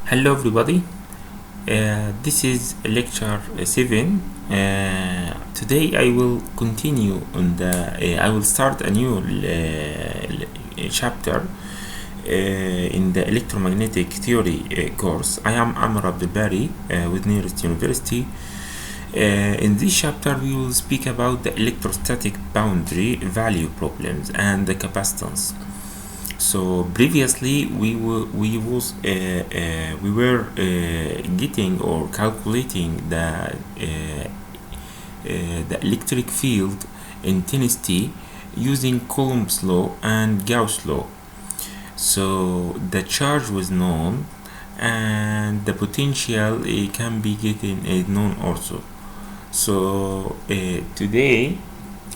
Hello everybody, this is lecture 7. Today I will continue on I will start a new chapter in the electromagnetic theory course. I am Amr Abdelbari with Nearest University. In this chapter we will speak about the electrostatic boundary value problems and the capacitance. So previously we were getting or calculating the electric field intensity using Coulomb's law and Gauss law. So the charge was known and the potential can be getting known also. So today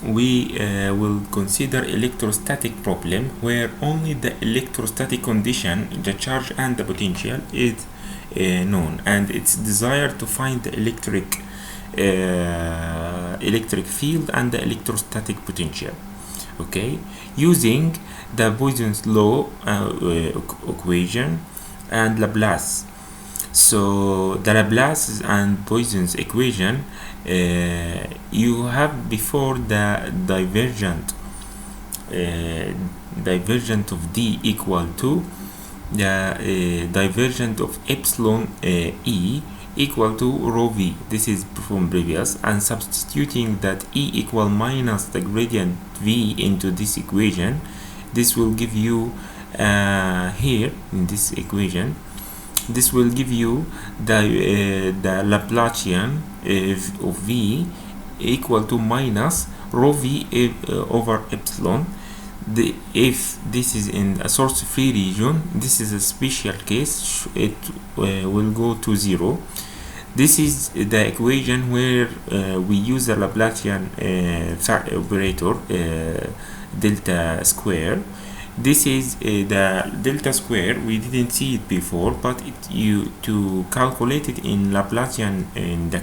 we will consider electrostatic problem where only the electrostatic condition, the charge and the potential is known, and it's desired to find the electric field and the electrostatic potential, okay, using the Poisson's law equation and Laplace. So the Laplace and Poisson's equation, you have before the divergent of D equal to the divergent of epsilon E equal to rho V. This is from previous, and substituting that E equal minus the gradient V into this equation, this will give you here in this equation, this will give you the Laplacian of V equal to minus rho V over epsilon. If this is in a source free region, this is a special case, it will go to 0. This is the equation where we use the Laplacian operator delta square. This is the delta square. We didn't see it before, but to calculate it in Laplacian in the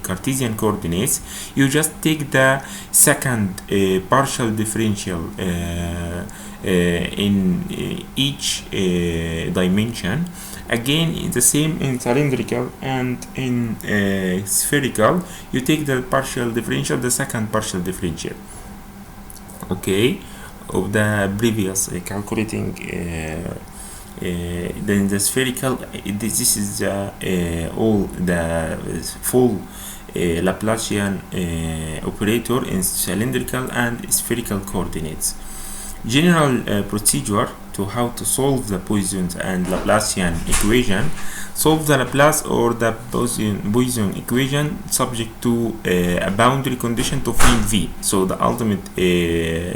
Cartesian coordinates, you just take the second partial differential in each dimension. Again, the same in cylindrical and in spherical. You take the partial differential, the second partial differential, okay, of the previous calculating. Then the spherical, this is all the full Laplacian operator in cylindrical and spherical coordinates. General procedure to how to solve the Poisson and Laplacian equation: solve the Laplace or the Poisson equation subject to a boundary condition to find V. So the ultimate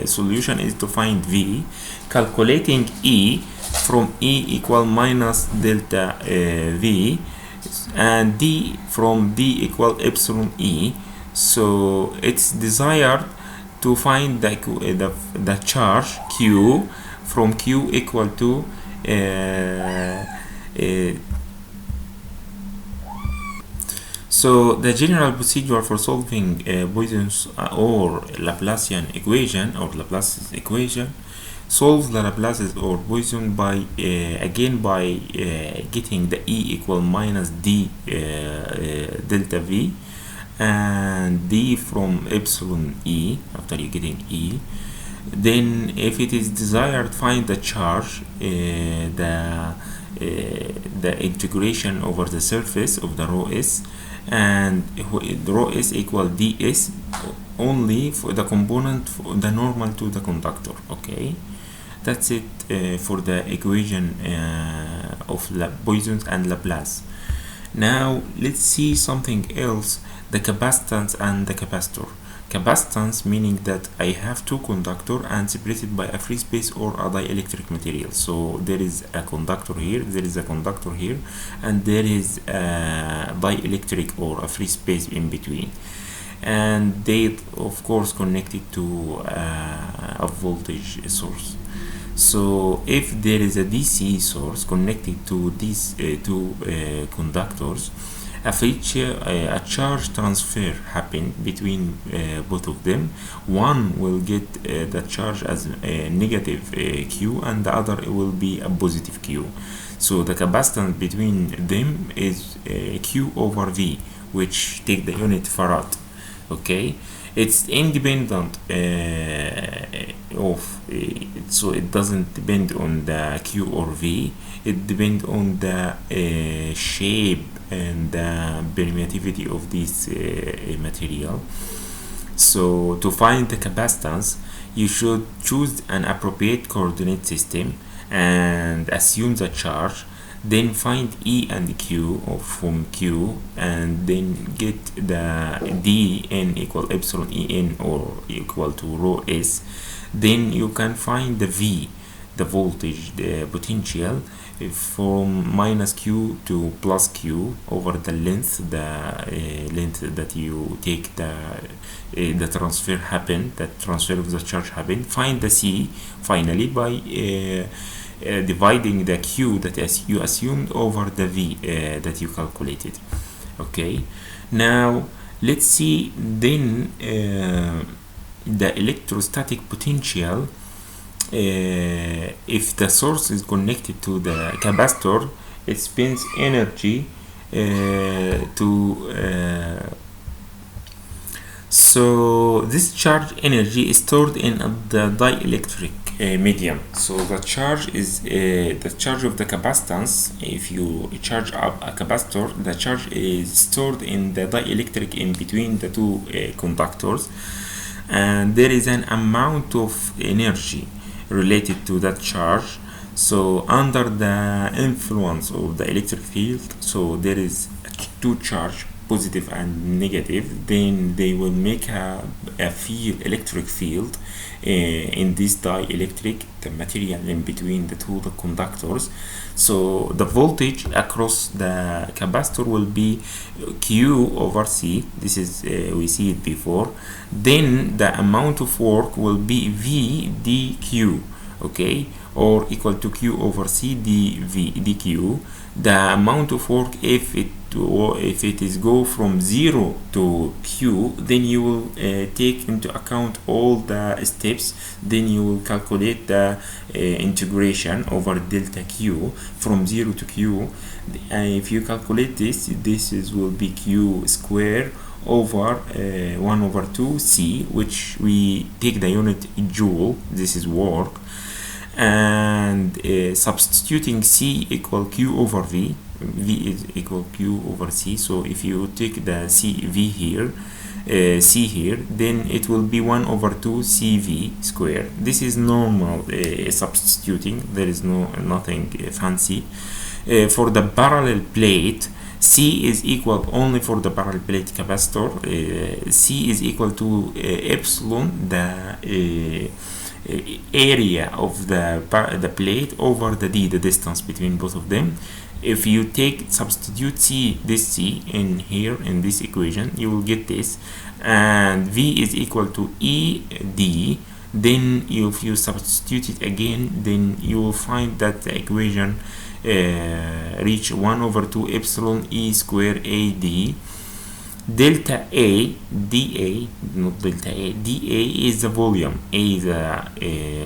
solution is to find V, calculating E from E equal minus delta V, and D from D equal epsilon E. So it's desired to find the charge Q from Q equal to so the general procedure for solving Poisson's or Laplacian equation or Laplace's equation: solve the Laplace's or Poisson by again by getting the E equal minus D delta V and D from epsilon E after you getting E. Then if it is desired, find the charge, the integration over the surface of the rho s, and the rho s equal ds only for the component, for the normal to the conductor, okay. That's it for the equation of Poisson's and Laplace. Now let's see something else: the capacitance and the capacitor. Capacitance meaning that I have two conductors and separated by a free space or a dielectric material. So there is a conductor here, there is a conductor here, and there is a dielectric or a free space in between, and they of course connected to a voltage source. So if there is a DC source connected to these two conductors, a charge transfer happen between both of them. One will get the charge as a negative Q, and the other will be a positive Q. So the capacitance between them is Q over V, which take the unit farad. Okay, it's independent of so it doesn't depend on the Q or V. It depends on the shape and the permittivity of this material. So to find the capacitance, you should choose an appropriate coordinate system and assume the charge, then find E and Q or from Q, and then get the D n equal epsilon E n or equal to rho s. Then you can find the V, the voltage, the potential, from minus Q to plus Q over the length that you take the transfer happen, that transfer of the charge happen. Find the C finally by dividing the Q that you assumed over the V that you calculated. Okay, now let's see then the electrostatic potential. If the source is connected to the capacitor, it spends energy so this charge energy is stored in the dielectric medium. So the charge is the charge of the capacitance. If you charge up a capacitor, the charge is stored in the dielectric in between the two conductors, and there is an amount of energy related to that charge. So under the influence of the electric field, so there is two charge, positive and negative, then they will make a electric field in this dielectric, the material in between the two conductors. So the voltage across the capacitor will be Q over C. This is we see it before. Then the amount of work will be V dQ, okay, or equal to Q over C dQ. The amount of work, if it is go from 0 to Q, then you will take into account all the steps. Then you will calculate the integration over delta Q from 0 to Q. If you calculate this will be Q square over 1 over 2 C, which we take the unit joule. This is work. And substituting C equal Q over V, V is equal Q over C. So if you take the CV here, C here, then it will be 1 over 2 CV square. This is normal substituting. There is nothing fancy. For the parallel plate, C is equal only for the parallel plate capacitor. C is equal to epsilon, the area of the plate, over the D, the distance between both of them. If you substitute this C in here in this equation, you will get this, and V is equal to ED. Then if you substitute it again, then you will find that the equation reach 1 over 2 epsilon E square AD. Delta A dA, not delta A, dA is the volume. A is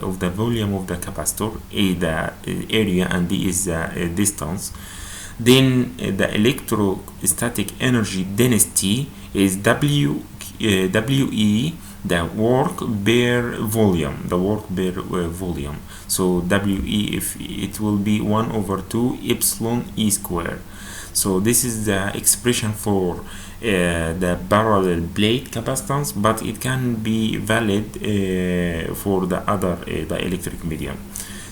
of the volume of the capacitor, A the area, and D is the distance. Then the electrostatic energy density is WE, the work per volume, volume. So WE, if it will be 1 over 2 epsilon E square. So this is the expression for the parallel plate capacitance, but it can be valid for the other the electric medium.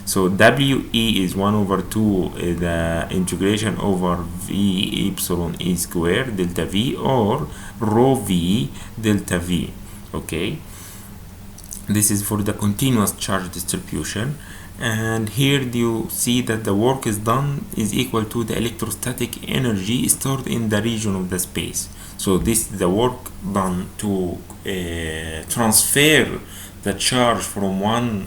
So WE is 1 over 2 the integration over V epsilon E square delta V, or rho V delta V. Okay, this is for the continuous charge distribution. And here you see that the work is done is equal to the electrostatic energy stored in the region of the space. So this is the work done to transfer the charge from one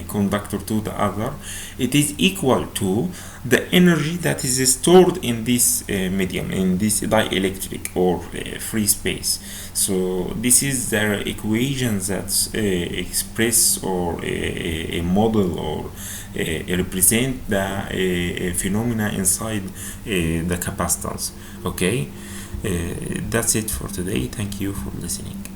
conductor to the other, it is equal to the energy that is stored in this medium, in this dielectric or free space. So this is the equation that express or a model or represent the phenomena inside the capacitance. Okay, that's it for today. Thank you for listening.